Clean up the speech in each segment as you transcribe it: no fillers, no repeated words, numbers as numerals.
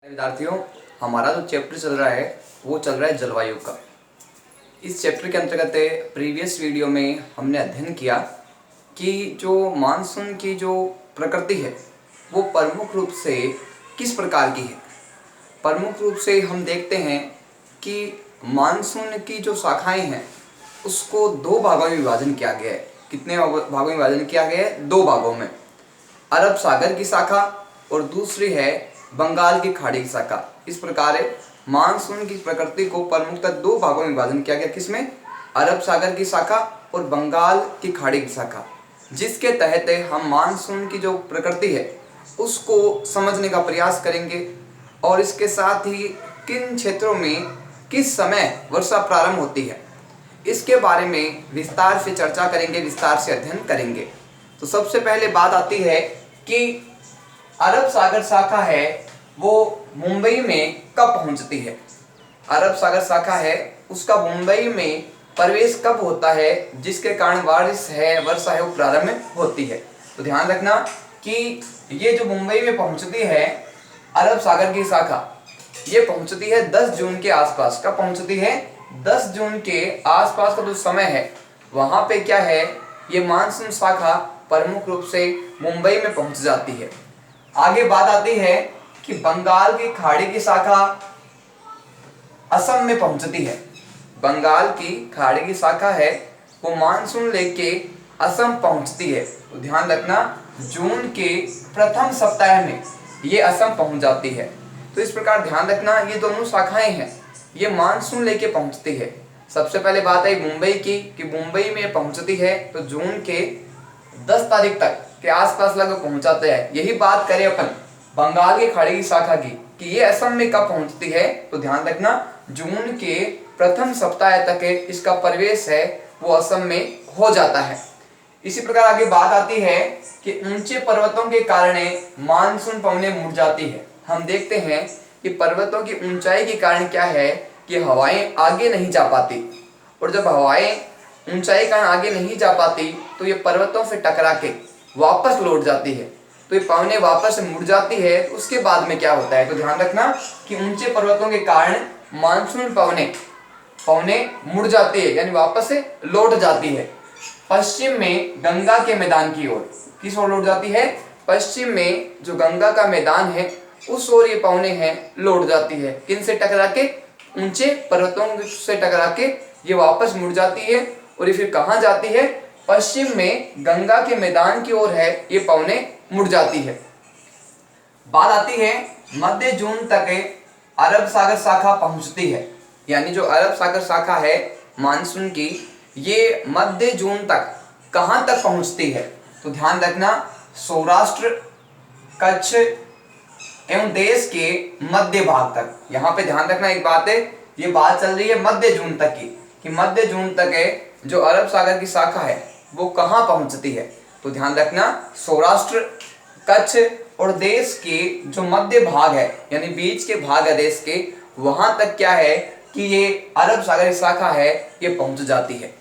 विद्यार्थियों, हमारा जो चैप्टर चल रहा है वो चल रहा है जलवायु का। इस चैप्टर के अंतर्गत प्रीवियस वीडियो में हमने अध्ययन किया कि जो मानसून की जो प्रकृति है वो प्रमुख रूप से किस प्रकार की है। प्रमुख रूप से हम देखते हैं कि मानसून की जो शाखाएं हैं उसको दो भागों में विभाजन किया गया है। कितने भागों में विभाजन किया गया है? दो भागों में। अरब सागर की शाखा और दूसरी है बंगाल की खाड़ी की शाखा। इस प्रकार मानसून की प्रकृति को प्रमुखतः दो भागों में विभाजन किया गया। किसमें? अरब सागर की शाखा और बंगाल की खाड़ी की शाखा, जिसके तहत हम मानसून की जो प्रकृति है उसको समझने का प्रयास करेंगे और इसके साथ ही किन क्षेत्रों में किस समय वर्षा प्रारंभ होती है इसके बारे में विस्तार से चर्चा करेंगे, विस्तार से अध्ययन करेंगे। तो सबसे पहले बात आती है कि अरब सागर शाखा है वो मुंबई में कब पहुंचती है। अरब सागर शाखा है उसका मुंबई में प्रवेश कब होता है, जिसके कारण वर्षा है वो प्रारंभ होती है। तो ध्यान रखना कि ये जो मुंबई में पहुंचती है अरब सागर की शाखा, ये पहुंचती है 10 जून के आसपास। कब पहुंचती है? 10 जून के आसपास का जो समय है वहां पे क्या है, ये मानसून शाखा प्रमुख रूप से मुंबई में पहुंच जाती है। आगे बात आती है कि बंगाल की खाड़ी की शाखा असम में पहुंचती है। बंगाल की खाड़ी की शाखा है वो मानसून लेके असम पहुंचती है। तो ध्यान रखना जून के प्रथम सप्ताह में ये असम पहुंच जाती है। तो इस प्रकार ध्यान रखना ये दोनों शाखाएं हैं, ये मानसून लेके पहुंचती है। सबसे पहले बात है मुंबई की कि मुंबई में पहुंचती है तो जून के 10 तारीख तक के आसपास लगभग पहुंचाते हैं। यही बात करें अपन बंगाल की खाड़ी की शाखा की कि ये असम में कब पहुंचती है, तो ध्यान रखना जून के प्रथम सप्ताह तक इसका प्रवेश है वो असम में हो जाता है। इसी प्रकार आगे बात आती है कि ऊंचे पर्वतों के कारण मानसून पवनें मुड़ जाती है। हम देखते हैं कि पर्वतों की ऊंचाई के कारण क्या है कि हवाएं आगे नहीं जा पाती, और जब हवाएं ऊंचाई के कारण आगे नहीं जा पाती तो ये पर्वतों से टकरा के वापस लौट जाती है, तो ये पवनें वापस मुड़ जाती है। तो उसके बाद में क्या होता है, तो ध्यान रखना कि ऊंचे पर्वतों के कारण मानसून पवनें मुड़ जाती है, यानी वापस से लौट जाती है पश्चिम में गंगा के मैदान की ओर। किस ओर लौट जाती है? पश्चिम में जो गंगा का मैदान है उस ओर ये पवनें हैं लौट जाती है। किन से टकरा के? ऊंचे पर्वतों से टकरा के ये वापस मुड़ जाती है और ये फिर कहाँ जाती है? पश्चिम में गंगा के मैदान की ओर है ये पवनें मुड़ जाती है। बात आती है मध्य जून तक अरब सागर शाखा पहुंचती है, यानी जो अरब सागर शाखा है मानसून की ये मध्य जून तक कहां तक पहुंचती है, तो ध्यान रखना सौराष्ट्र, कच्छ एवं देश के मध्य भाग तक। यहाँ पे ध्यान रखना एक बात है, ये बात चल रही है मध्य जून तक की कि मध्य जून तक जो अरब सागर की शाखा है वो कहाँ पहुंचती है, तो ध्यान रखना सौराष्ट्र, कच्छ और देश के जो मध्य भाग है यानी बीच के भाग है देश के, वहां तक क्या है कि ये अरब सागर की शाखा है ये पहुंच जाती है।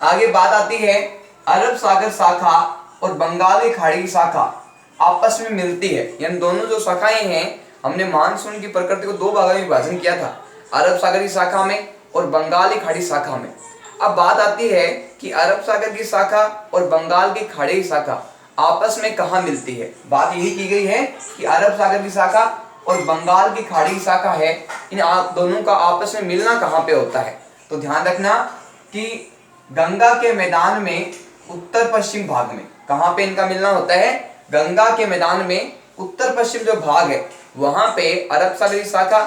आगे बात आती है अरब सागर शाखा और बंगाल की खाड़ी की शाखा आपस में मिलती है, यानी दोनों जो शाखाएं हैं, हमने मानसून की प्रकृति को दो भागों में विभाजन किया था, अरब सागर की शाखा में और बंगाल की खाड़ी शाखा में। अब बात आती है कि अरब सागर की शाखा और बंगाल की खाड़ी की शाखा आपस में कहाँ मिलती है। बात यही की गई है कि अरब सागर की शाखा और बंगाल की खाड़ी की शाखा है, इन दोनों का आपस में मिलना कहाँ पे होता है, तो ध्यान रखना कि गंगा के मैदान में उत्तर पश्चिम भाग में। कहाँ पे इनका मिलना होता है? गंगा के मैदान में उत्तर पश्चिम जो भाग है वहां पे अरब सागर की शाखा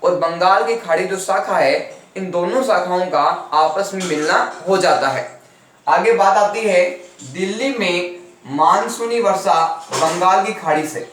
और बंगाल की खाड़ी जो शाखा है इन दोनों शाखाओं का आपस में मिलना हो जाता है। आगे बात आती है दिल्ली में मानसूनी वर्षा बंगाल की खाड़ी से,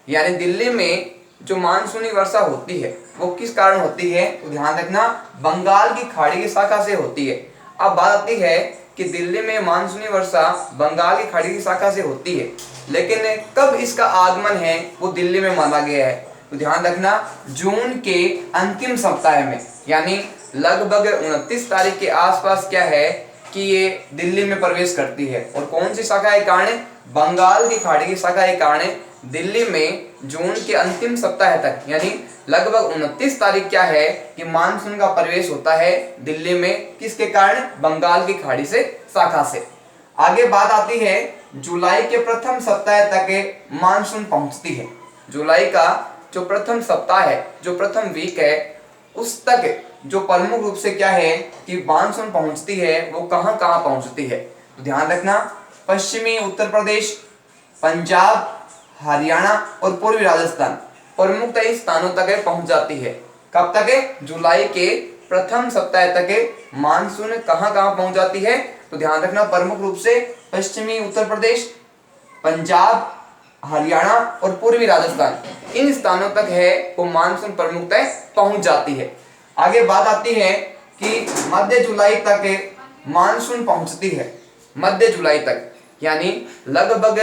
यानी दिल्ली में जो मानसूनी वर्षा होती है वो किस कारण होती है, तो ध्यान रखना बंगाल की खाड़ी की शाखा से होती है। अब बात आती है कि दिल्ली में मानसूनी वर्षा बंगाल की खाड़ी की शाखा से होती है, लेकिन कब इसका आगमन है वो दिल्ली में माना गया है, तो ध्यान रखना जून के अंतिम सप्ताह में, यानी लगभग 29 तारीख के आसपास क्या है कि ये दिल्ली में प्रवेश करती है। और कौन सी शाखा के कारण? बंगाल की खाड़ी की शाखा के कारण दिल्ली में जून के अंतिम सप्ताह तक यानी लगभग 29 तारीख क्या है कि मानसून का प्रवेश होता है दिल्ली में, किसके कारण? बंगाल की खाड़ी से, शाखा से। आगे बात आती है जुलाई के प्रथम सप्ताह तक मानसून पहुंचती है। जुलाई का जो प्रथम सप्ताह है, जो प्रथम वीक है, उस तक जो प्रमुख रूप से क्या है कि मानसून पहुंचती है, वो कहां कहां पहुंचती है? तो ध्यान रखना, पश्चिमी उत्तर प्रदेश, पंजाब, हरियाणा और पूर्वी राजस्थान प्रमुखतः इस स्थानों तक पहुंच जाती है। कब तक? जुलाई के प्रथम सप्ताह तक मानसून कहां कहां पहुंच जाती है? तो ध्यान रखना, प्रमुख रूप से पश्चिमी उत्तर प्रदेश, पंजाब, हरियाणा और पूर्वी राजस्थान, इन स्थानों तक है वो मानसून प्रमुखतः पहुंच जाती है। आगे बात आती है कि मध्य जुलाई तक मानसून पहुंचती है। मध्य जुलाई तक यानी लगभग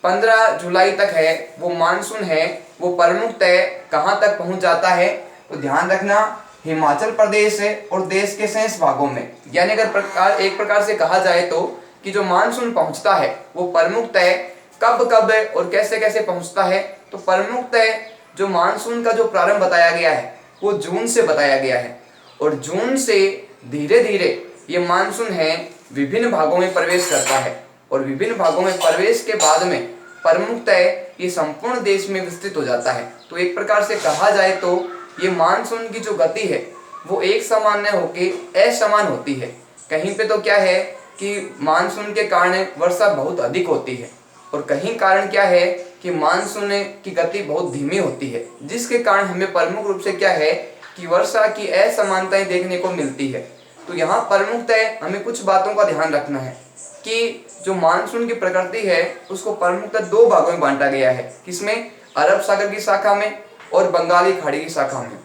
15 जुलाई तक है वो मानसून है, वो प्रमुखतः कहां तक पहुंच जाता है? तो ध्यान रखना, हिमाचल प्रदेश और देश के शेष भागों में। यानी अगर एक प्रकार से कहा जाए तो कि जो मानसून पहुंचता है वो प्रमुखतः कब कब और कैसे कैसे पहुंचता है? तो प्रमुखतः जो मानसून का जो प्रारंभ बताया गया है वो जून से बताया गया है, और जून से धीरे धीरे ये मानसून है विभिन्न भागों में प्रवेश करता है, और विभिन्न भागों में प्रवेश के बाद में प्रमुखतः ये संपूर्ण देश में विस्तृत हो जाता है। तो एक प्रकार से कहा जाए तो ये मानसून की जो गति है वो एक समान न होकर असमान होती है। कहीं पे तो क्या है कि मानसून के कारण वर्षा बहुत अधिक होती है, और कहीं कारण क्या है कि मानसून की गति बहुत धीमी होती है, जिसके कारण हमें प्रमुख रूप से क्या है कि वर्षा की असमानताएं देखने को मिलती है। तो यहाँ प्रमुखतः हमें कुछ बातों का ध्यान रखना है कि जो मानसून की प्रकृति है उसको प्रमुखतः दो भागों में बांटा गया है। किसमें? अरब सागर की शाखा में और बंगाली खाड़ी की शाखा में।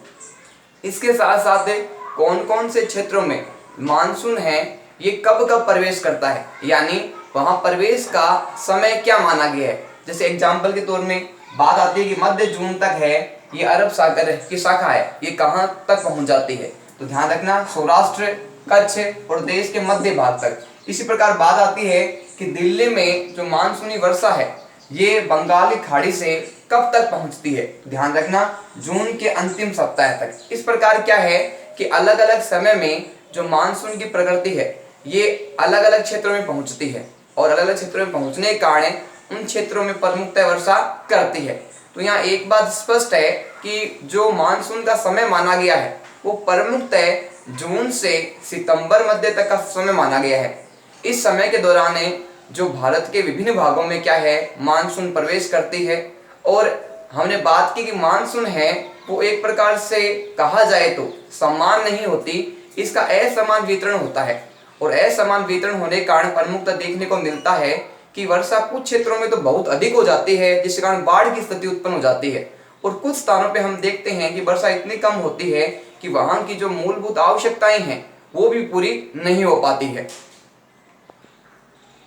इसके साथ साथ कौन कौन से क्षेत्रों में मानसून है ये कब कब प्रवेश करता है, यानी वहां प्रवेश का समय क्या माना गया है। जैसे एग्जाम्पल के तौर में बात आती है कि मध्य जून तक है ये अरब सागर की शाखा है, ये कहां तक पहुंच जाती है? तो ध्यान रखना, सौराष्ट्र, कच्छ और देश के मध्य भाग तक। इसी प्रकार बात आती है कि दिल्ली में जो मानसूनी वर्षा है ये बंगाल की खाड़ी से कब तक पहुंचती है? ध्यान रखना, जून के अंतिम सप्ताह तक। इस प्रकार क्या है कि अलग अलग समय में जो मानसून की प्रकृति है ये अलग अलग क्षेत्रों में पहुंचती है, और अलग अलग क्षेत्रों में पहुंचने के कारण उन क्षेत्रों में प्रमुखतः वर्षा करती है। तो यहाँ एक बात स्पष्ट है कि जो मानसून का समय माना गया है वो प्रमुखतः जून से सितंबर मध्य तक का समय माना गया है। इस समय के दौरान जो भारत के विभिन्न भागों में क्या है मानसून प्रवेश करती है। और हमने बात की कि मानसून है वो एक प्रकार से कहा जाए तो समान नहीं होती, इसका असमान वितरण होता है, और असमान वितरण होने के कारण प्रमुखतः देखने को मिलता है कि वर्षा कुछ क्षेत्रों में तो बहुत अधिक हो जाती है, जिसके कारण बाढ़ की स्थिति उत्पन्न हो जाती है, और कुछ स्थानों पे हम देखते हैं कि वर्षा इतनी कम होती है कि वहां की जो मूलभूत आवश्यकताएं हैं वो भी पूरी नहीं हो पाती है।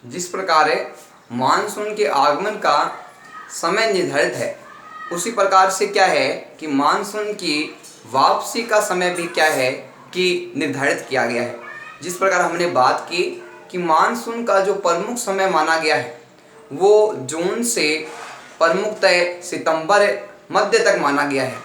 जिस प्रकार मानसून के आगमन का समय निर्धारित है, उसी प्रकार से क्या है कि मानसून की वापसी का समय भी क्या है कि निर्धारित किया गया है। जिस प्रकार हमने बात की कि मानसून का जो प्रमुख समय माना गया है वो जून से प्रमुखतः सितंबर मध्य तक माना गया है।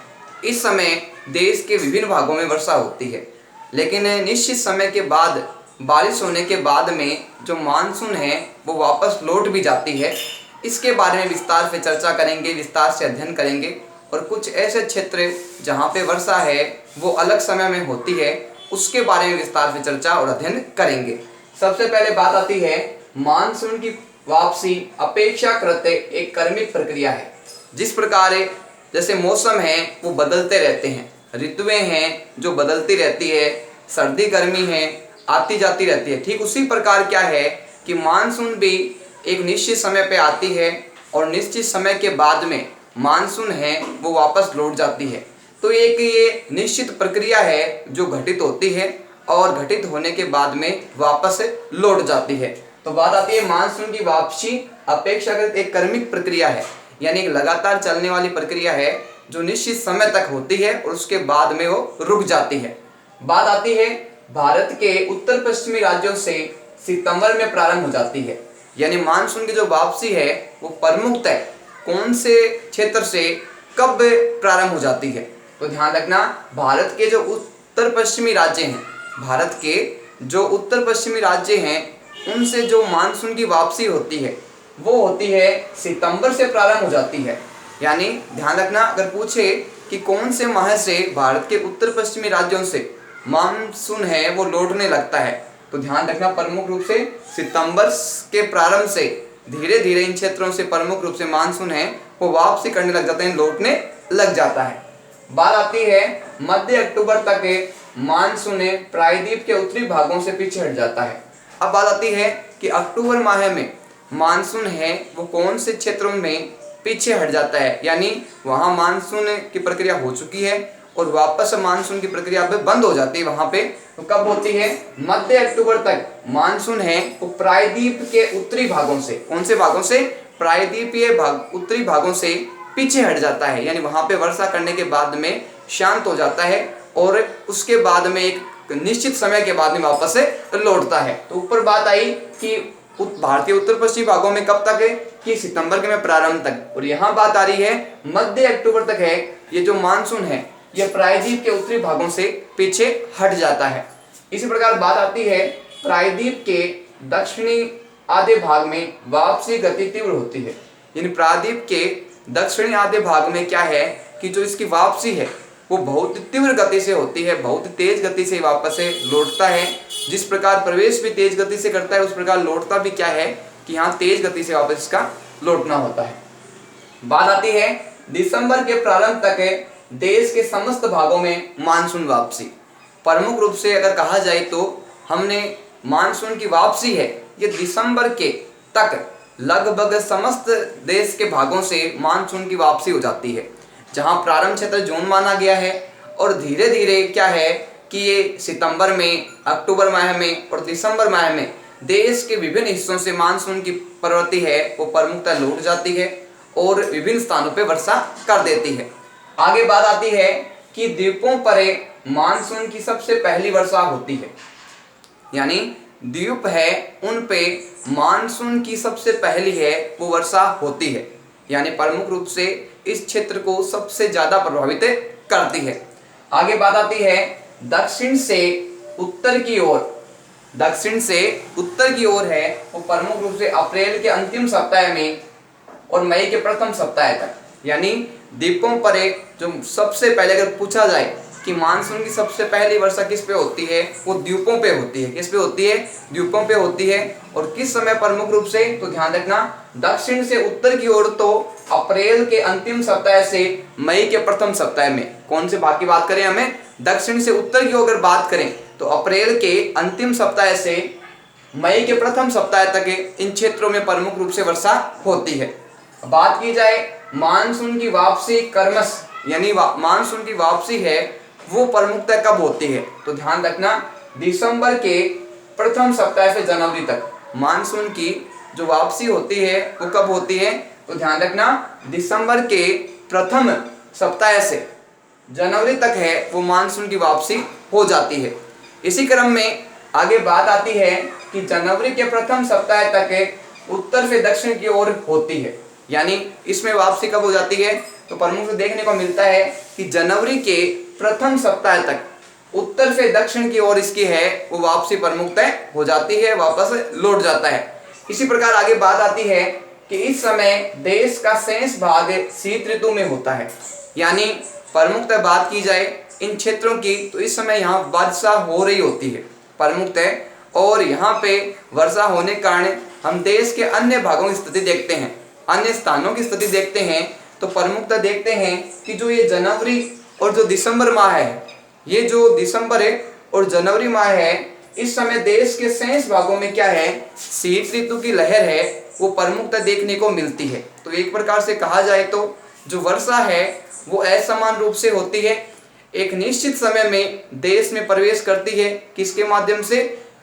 इस समय देश के विभिन्न भागों में वर्षा होती है, लेकिन निश्चित समय के बाद बारिश होने के बाद में जो मानसून है वो वापस लौट भी जाती है। इसके बारे में विस्तार से चर्चा करेंगे, विस्तार से अध्ययन करेंगे, और कुछ ऐसे क्षेत्र जहाँ पे वर्षा है वो अलग समय में होती है उसके बारे में विस्तार से चर्चा और अध्ययन करेंगे। सबसे पहले बात आती है मानसून की वापसी अपेक्षाकृत एक क्रमिक प्रक्रिया है। जिस प्रकार जैसे मौसम है वो बदलते रहते हैं, ऋतुएं हैं जो बदलती रहती है, सर्दी गर्मी है आती जाती रहती है, ठीक उसी प्रकार क्या है कि मानसून भी एक निश्चित समय पे आती है और निश्चित समय के बाद में मानसून है वो वापस लौट जाती है। तो एक ये निश्चित प्रक्रिया है जो घटित होती है और घटित होने के बाद में वापस लौट जाती है। तो बात आती है मानसून की वापसी अपेक्षाकृत एक क्रमिक प्रक्रिया है, यानी एक लगातार चलने वाली प्रक्रिया है जो निश्चित समय तक होती है और उसके बाद में वो रुक जाती है। बात आती है भारत के उत्तर पश्चिमी राज्यों से सितंबर में प्रारंभ हो जाती है, यानी मानसून की जो वापसी है वो प्रमुखतः कौन से क्षेत्र से कब प्रारंभ हो जाती है। तो ध्यान रखना, भारत के जो उत्तर पश्चिमी राज्य हैं, भारत के जो उत्तर पश्चिमी राज्य हैं उनसे जो मानसून की वापसी होती है वो होती है सितंबर से प्रारंभ हो जाती है। यानी ध्यान रखना, अगर पूछे कि कौन से माह से भारत के उत्तर पश्चिमी राज्यों से मानसून है वो लौटने लगता है, तो ध्यान रखना प्रमुख रूप से सितंबर के प्रारंभ से धीरे धीरे इन क्षेत्रों से प्रमुख रूप से मानसून है वो वापसी करने लग जाते हैं, लौटने लग जाता है। बात आती है मध्य अक्टूबर तक मानसून प्रायद्वीप के उत्तरी भागों से पीछे हट जाता है। अब बात आती है कि अक्टूबर माह में मानसून है वो कौन से क्षेत्रों में पीछे हट जाता है, यानी वहाँ मानसून की प्रक्रिया हो चुकी है और वापस मानसून की प्रक्रिया पे बंद हो जाती है वहाँ पे। तो कब होती है? मध्य अक्टूबर तक मानसून है वो प्रायद्वीप के उत्तरी भागों से, कौन से भागों से? प्रायद्वीपीय भाग, उत्तरी भागों से पीछे हट जाता है, यानी वहाँ पे वर्षा करने के बाद में शांत हो जाता है और उसके बाद में एक निश्चित समय के बाद में वापस लौटता है। तो ऊपर बात आई कि भारतीय उत्तर पश्चिमी भागों में कब तक है कि सितंबर के में प्रारंभ तक, और यहाँ बात आ रही है मध्य अक्टूबर तक है ये जो मानसून है ये प्रायद्वीप के उत्तरी भागों से पीछे हट जाता है। इसी प्रकार बात आती है प्रायद्वीप के दक्षिणी आधे भाग में वापसी गति तीव्र होती है, यानी प्रायद्वीप के दक्षिणी आधे भाग में क्या है कि जो इसकी वापसी है वो बहुत तीव्र गति से होती है, बहुत तेज गति से वापस से लौटता है। जिस प्रकार प्रवेश भी तेज गति से करता है उस प्रकार लौटता भी क्या है कि यहाँ तेज गति से वापस इसका लौटना होता है। बात आती है दिसंबर के प्रारंभ तक देश के समस्त भागों में मानसून वापसी। प्रमुख रूप से अगर कहा जाए तो हमने मानसून की वापसी है ये दिसंबर के तक लगभग समस्त देश के भागों से मानसून की वापसी हो जाती है, जहां प्रारंभ क्षेत्र जून माना गया है और धीरे धीरे क्या है कि ये सितंबर में, अक्टूबर माह में और दिसंबर माह में देश के विभिन्न हिस्सों से मानसून की प्रवृत्ति है वो प्रमुखतः लौट जाती है और विभिन्न स्थानों पर वर्षा कर देती है। आगे बात आती है कि द्वीपों पर मानसून की सबसे पहली वर्षा होती है, यानी द्वीप है उन पे मानसून की सबसे पहली है वो वर्षा होती है, यानी प्रमुख रूप से इस क्षेत्र को सबसे ज्यादा प्रभावित करती है। आगे बात आती है दक्षिण से उत्तर की ओर, दक्षिण से उत्तर की ओर है वो प्रमुख रूप से अप्रैल के अंतिम सप्ताह में और मई के प्रथम सप्ताह तक, यानी द्वीपों पर जो सबसे पहले अगर पूछा जाए कि मानसून की सबसे पहली वर्षा किस पे होती है वो द्वीपों पे होती है। किस पे होती है? द्वीपों पे होती है। और किस समय प्रमुख रूप से? तो ध्यान रखना दक्षिण से उत्तर की ओर तो अप्रैल के अंतिम सप्ताह से मई के प्रथम सप्ताह में। कौन से भाग की बात करें? हमें दक्षिण से उत्तर की अगर बात करें तो अप्रैल के अंतिम सप्ताह से मई के प्रथम सप्ताह तक इन क्षेत्रों में प्रमुख रूप से वर्षा होती है। बात की जाए मानसून की वापसी क्रमश, यानी मानसून की वापसी है वो प्रमुखतः कब होती है? तो ध्यान रखना दिसंबर के प्रथम सप्ताह से जनवरी तक मानसून की जो वापसी होती है वो कब होती है? तो ध्यान रखना दिसंबर के प्रथम सप्ताह से जनवरी तक है वो मानसून की वापसी हो जाती है। इसी क्रम में आगे बात आती है कि जनवरी के प्रथम सप्ताह तक उत्तर से दक्षिण की ओर होती है, यानी इसमें वापसी कब हो जाती है? तो प्रमुख देखने को मिलता है कि जनवरी के प्रथम सप्ताह तक उत्तर से दक्षिण की ओर इसकी है वो वापसी प्रमुखतः हो जाती है, वापस लौट जाता है। इसी प्रकार आगे बात आती है कि इस समय देश का शेष भाग शीत ऋतु में होता है, यानी प्रमुखतः बात की जाए इन क्षेत्रों की तो इस समय यहाँ वर्षा हो रही होती है प्रमुखतः, और यहाँ पे वर्षा होने के कारण हम देश के अन्य भागों की स्थिति देखते हैं, अन्य स्थानों की स्थिति देखते हैं तो प्रमुखतः देखते हैं कि जो ये जनवरी और जो दिसंबर माह है, ये जो दिसंबर है और जनवरी माह है इस समय देश के शेष भागों में क्या है? शीत ऋतु की लहर है वो प्रमुखतः देखने को मिलती है। तो एक प्रकार से कहा जाए तो जो वर्षा है वो असमान रूप से होती है, एक निश्चित समय में देश में प्रवेश करती है, किसके माध्यम से?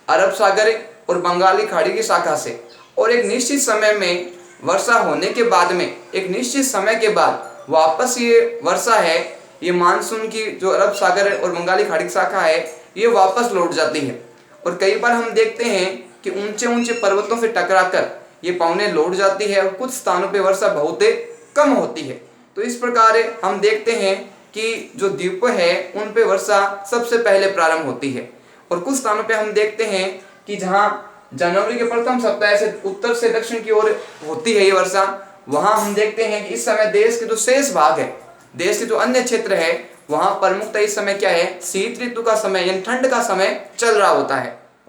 अरब सागर और बंगाली खाड़ी की शाखा से, और एक निश्चित समय में वर्षा होने के बाद में एक निश्चित समय के बाद वापस ये वर्षा है ये मानसून की जो अरब सागर और बंगाली खाड़ी की शाखा है ये वापस लौट जाती है। और कई बार हम देखते हैं कि ऊंचे ऊंचे पर्वतों से टकराकर ये पवने लौट जाती है और कुछ स्थानों पे वर्षा बहुत कम होती है। तो इस प्रकार हम देखते हैं कि जो द्वीप है उन पे वर्षा सबसे पहले प्रारंभ होती है। और कुछ स्थानों पे हम देखते हैं कि जहाँ जनवरी के प्रथम सप्ताह से उत्तर से दक्षिण की ओर होती है ये वर्षा, वहाँ हम देखते हैं कि इस समय देश के जो शेष भाग है, देश के जो अन्य क्षेत्र है, वहाँ प्रमुखतः इस समय क्या है, शीत ऋतु का समय यानी ठंड का समय चल रहा होता है।